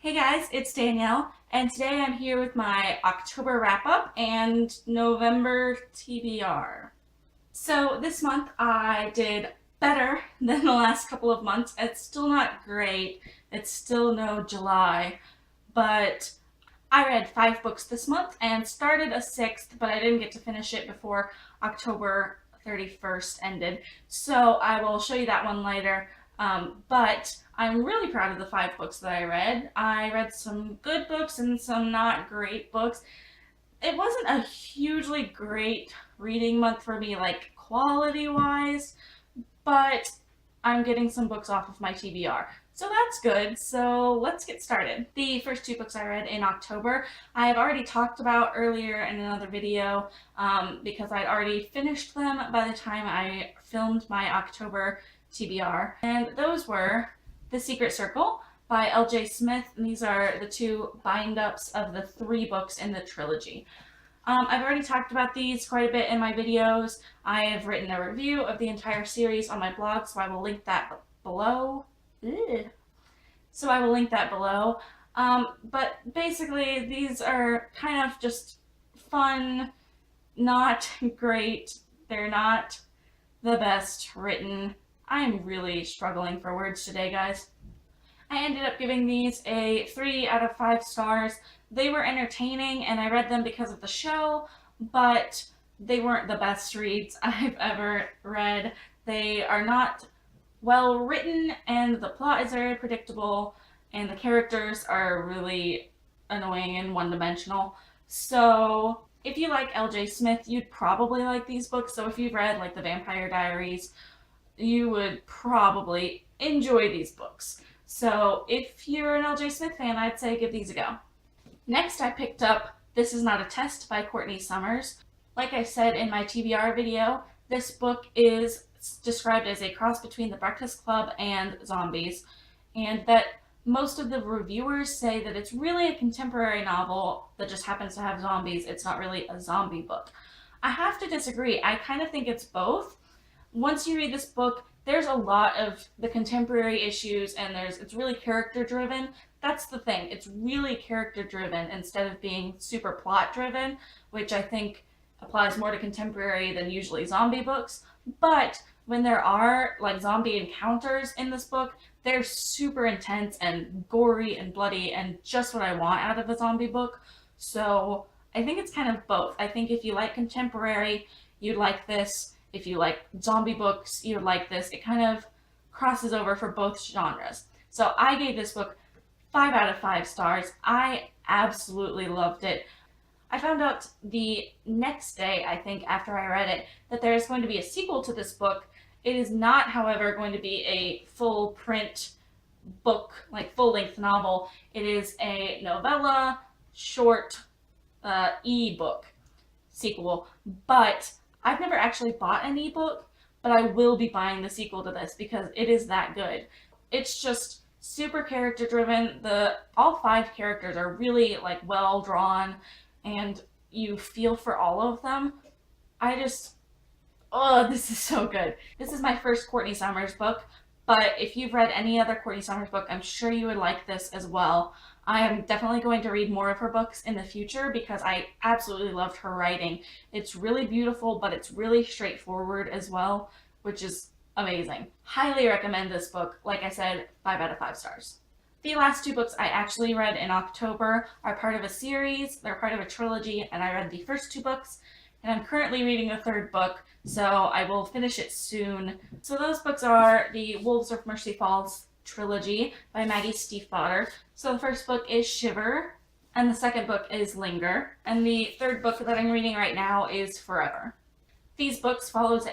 Hey guys, it's Danielle, and today I'm here with my October wrap-up and November TBR. So this month I did better than the last couple of months. It's still not great, it's still no July, but I read 5 books this month and started a 6th, but I didn't get to finish it before October 31st ended. So I will show you that one later. But I'm really proud of the 5 books that I read. I read some good books and some not great books. It wasn't a hugely great reading month for me, like quality wise, but I'm getting some books off of my TBR. So that's good. So let's get started. The first 2 books I read in October, I have already talked about earlier in another video because I'd already finished them by the time I filmed my October TBR. And those were The Secret Circle by L.J. Smith, and these are the 2 bind-ups of the 3 books in the trilogy. I've already talked about these quite a bit in my videos. I have written a review of the entire series on my blog, so I will link that below. Ugh. So I will link that below. But basically, these are kind of just fun, not great. They're not the best written. I'm really struggling for words today, guys. I ended up giving these a 3 out of 5 stars. They were entertaining and I read them because of the show, but they weren't the best reads I've ever read. They are not well written and the plot is very predictable and the characters are really annoying and one-dimensional. So if you like L.J. Smith, you'd probably like these books. So if you've read like The Vampire Diaries, you would probably enjoy these books. So if you're an L.J. Smith fan, I'd say give these a go. Next, I picked up This Is Not a Test by Courtney Summers. Like I said in my TBR video, this book is described as a cross between The Breakfast Club and zombies, and that most of the reviewers say that it's really a contemporary novel that just happens to have zombies. It's not really a zombie book. I have to disagree. I kind of think it's both. Once you read this book, there's a lot of the contemporary issues and it's really character driven. That's the thing. It's really character driven instead of being super plot driven, which I think applies more to contemporary than usually zombie books. But when there are like zombie encounters in this book, they're super intense and gory and bloody and just what I want out of a zombie book. So I think it's kind of both. I think if you like contemporary, you'd like this. If you like zombie books, you would like this. It kind of crosses over for both genres. So I gave this book 5 out of 5 stars. I absolutely loved it. I found out the next day, I think, after I read it, that there is going to be a sequel to this book. It is not, however, going to be a full print book, like full-length novel. It is a novella, short e-book sequel, but I've never actually bought an ebook, but I will be buying the sequel to this because it is that good. It's just super character driven. All 5 characters are really like well drawn and you feel for all of them. This is so good. This is my first Courtney Summers book, but if you've read any other Courtney Summers book, I'm sure you would like this as well. I am definitely going to read more of her books in the future because I absolutely loved her writing. It's really beautiful, but it's really straightforward as well, which is amazing. Highly recommend this book. Like I said, 5 out of 5 stars. The last 2 books I actually read in October are part of a series. They're part of a trilogy, and I read the first 2 books, and I'm currently reading the 3rd book, so I will finish it soon. So those books are the Wolves of Mercy Falls trilogy by Maggie Stiefvater. So the first book is Shiver, and the second book is Linger, and the 3rd book that I'm reading right now is Forever. These books follows,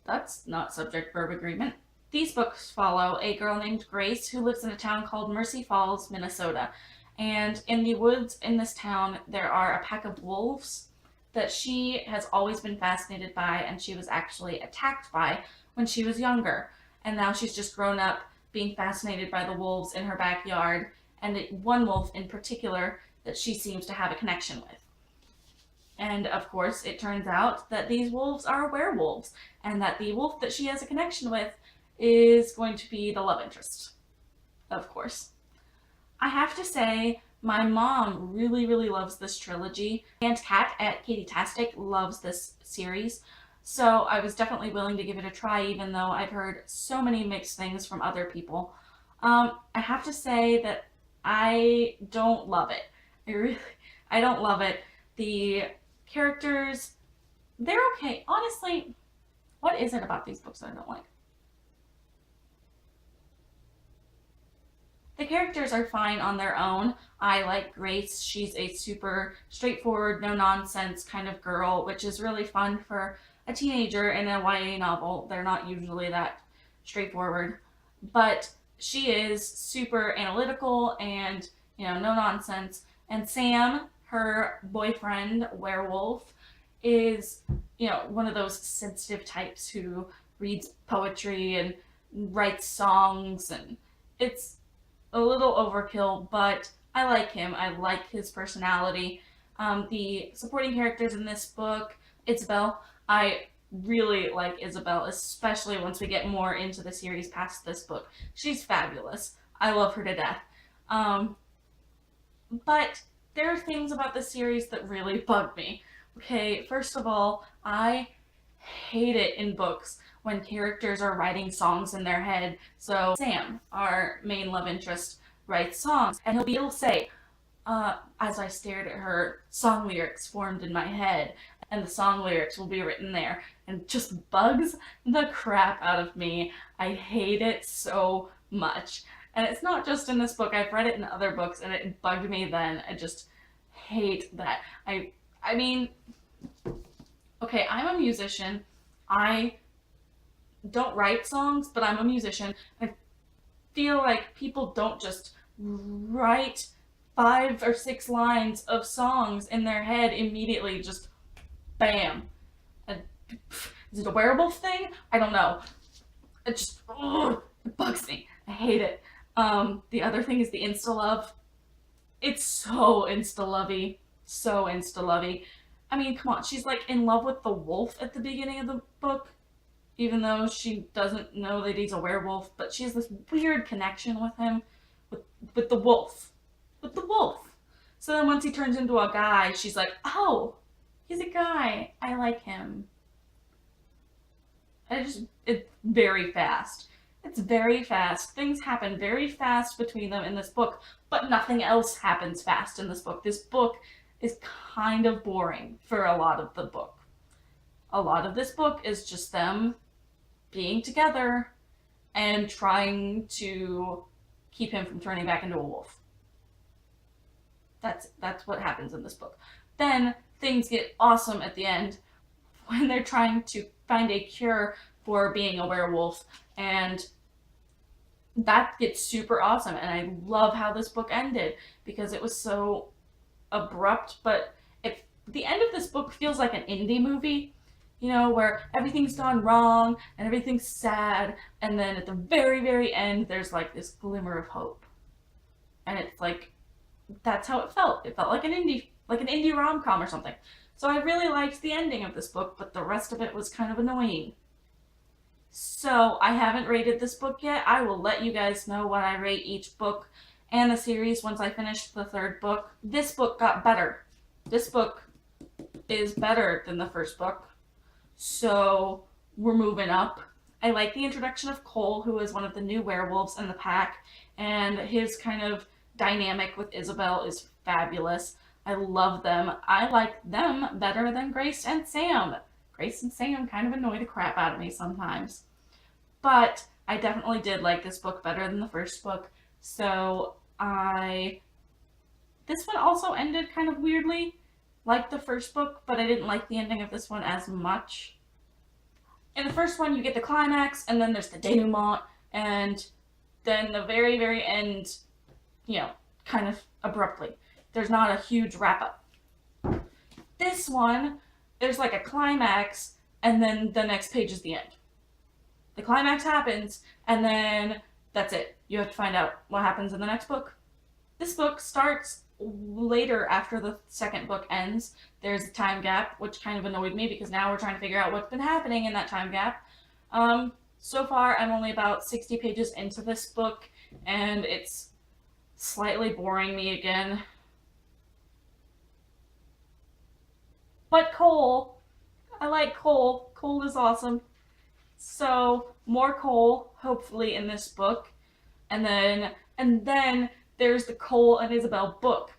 that's not subject-verb agreement. These books follow a girl named Grace who lives in a town called Mercy Falls, Minnesota. And in the woods in this town, there are a pack of wolves that she has always been fascinated by, and she was actually attacked by when she was younger. And now she's just grown up being fascinated by the wolves in her backyard, and one wolf in particular that she seems to have a connection with. And of course, it turns out that these wolves are werewolves, and that the wolf that she has a connection with is going to be the love interest. of course. I have to say, my mom really, really loves this trilogy, and Kat at Katie-tastic loves this series. So I was definitely willing to give it a try, even though I've heard so many mixed things from other people. I have to say that I don't love it. I don't love it. The characters, they're okay. Honestly, what is it about these books that I don't like? The characters are fine on their own. I like Grace. She's a super straightforward, no nonsense kind of girl, which is really fun for a teenager in a YA novel. They're not usually that straightforward. But she is super analytical and, no nonsense. And Sam, her boyfriend, werewolf, is, one of those sensitive types who reads poetry and writes songs, and it's a little overkill, but I like him. I like his personality. The supporting characters in this book, Isabel, I really like Isabel, especially once we get more into the series past this book. She's fabulous. I love her to death. Um, but there are things about the series that really bug me. Okay, first of all, I hate it in books when characters are writing songs in their head. So Sam, our main love interest, writes songs, and he'll say, as I stared at her, song lyrics formed in my head, and the song lyrics will be written there, and just bugs the crap out of me. I hate it so much. And it's not just in this book, I've read it in other books, and it bugged me then. I just hate that. I mean, okay, I'm a musician. I don't write songs, but I'm a musician. I feel like people don't just write 5 or 6 lines of songs in their head immediately, just bam. Uh, Is it a werewolf thing? I don't know. It just, it bugs me. I hate it. The other thing is the insta-love. It's so insta-lovey. So insta-lovey. I mean, come on, she's like in love with the wolf at the beginning of the book, even though she doesn't know that he's a werewolf, but she has this weird connection with him, with, with the wolf. With the wolf. So then once he turns into a guy, she's like, oh, he's a guy. I like him. It's very fast. It's very fast. Things happen very fast between them in this book, but nothing else happens fast in this book. This book is kind of boring for a lot of the book. A lot of this book is just them being together and trying to keep him from turning back into a wolf. That's what happens in this book. Then things get awesome at the end when they're trying to find a cure for being a werewolf, and that gets super awesome. And I love how this book ended because it was so abrupt, but the end of this book feels like an indie movie, where everything's gone wrong and everything's sad, and then at the very, very end, there's like this glimmer of hope. And it's like, that's how it felt. It felt like an indie rom-com or something. So I really liked the ending of this book, but the rest of it was kind of annoying. So I haven't rated this book yet. I will let you guys know what I rate each book and the series once I finish the third book. This book got better. This book is better than the first book. So we're moving up. I like the introduction of Cole, who is one of the new werewolves in the pack, and his kind of dynamic with Isabel is fabulous. I love them. I like them better than Grace and Sam. Grace and Sam kind of annoy the crap out of me sometimes. But I definitely did like this book better than the first book. So this one also ended kind of weirdly, like the first book, but I didn't like the ending of this one as much. In the first one, you get the climax, and then there's the denouement, and then the very, very end, kind of abruptly. There's not a huge wrap-up. This one, there's like a climax, and then the next page is the end. The climax happens, and then that's it. You have to find out what happens in the next book. This book starts later after the second book ends. There's a time gap, which kind of annoyed me because now we're trying to figure out what's been happening in that time gap. So far, I'm only about 60 pages into this book, and it's slightly boring me again. But Cole, I like Cole. Cole is awesome. So more Cole, hopefully, in this book. And then there's the Cole and Isabel book.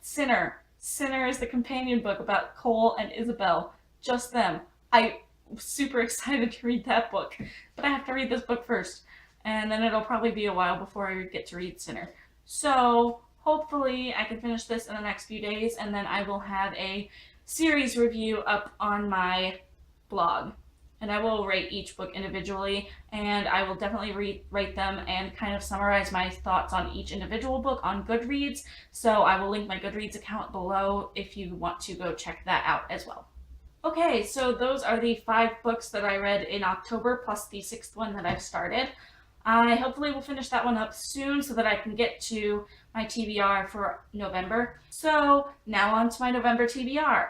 Sinner. Sinner is the companion book about Cole and Isabel. Just them. I'm super excited to read that book. But I have to read this book first. And then it'll probably be a while before I get to read Sinner. So hopefully I can finish this in the next few days, and then I will have a series review up on my blog. And I will rate each book individually, and I will definitely rate them and kind of summarize my thoughts on each individual book on Goodreads. So I will link my Goodreads account below if you want to go check that out as well. Okay, so those are the 5 books that I read in October, plus the 6th one that I've started. I hopefully will finish that one up soon so that I can get to my TBR for November. So now on to my November TBR.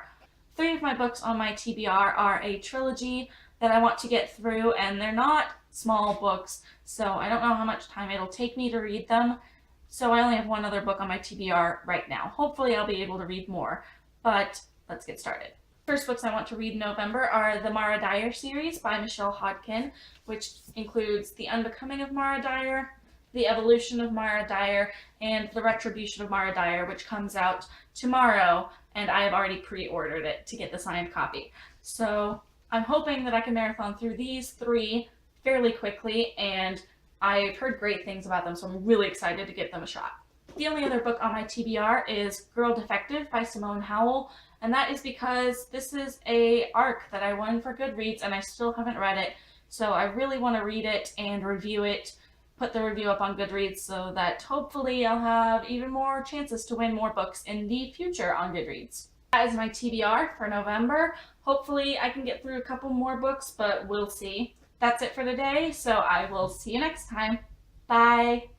3 of my books on my TBR are a trilogy that I want to get through, and they're not small books, so I don't know how much time it'll take me to read them. So I only have 1 other book on my TBR right now. Hopefully I'll be able to read more, but let's get started. First books I want to read in November are the Mara Dyer series by Michelle Hodkin, which includes The Unbecoming of Mara Dyer, The Evolution of Mara Dyer, and The Retribution of Mara Dyer, which comes out tomorrow, and I have already pre-ordered it to get the signed copy. So I'm hoping that I can marathon through these 3 fairly quickly, and I've heard great things about them, so I'm really excited to give them a shot. The only other book on my TBR is Girl Defective by Simone Howell, and that is because this is a arc that I won for Goodreads and I still haven't read it, so I really want to read it and review it, put the review up on Goodreads so that hopefully I'll have even more chances to win more books in the future on Goodreads. That is my TBR for November. Hopefully I can get through a couple more books, but we'll see. That's it for today, so I will see you next time. Bye!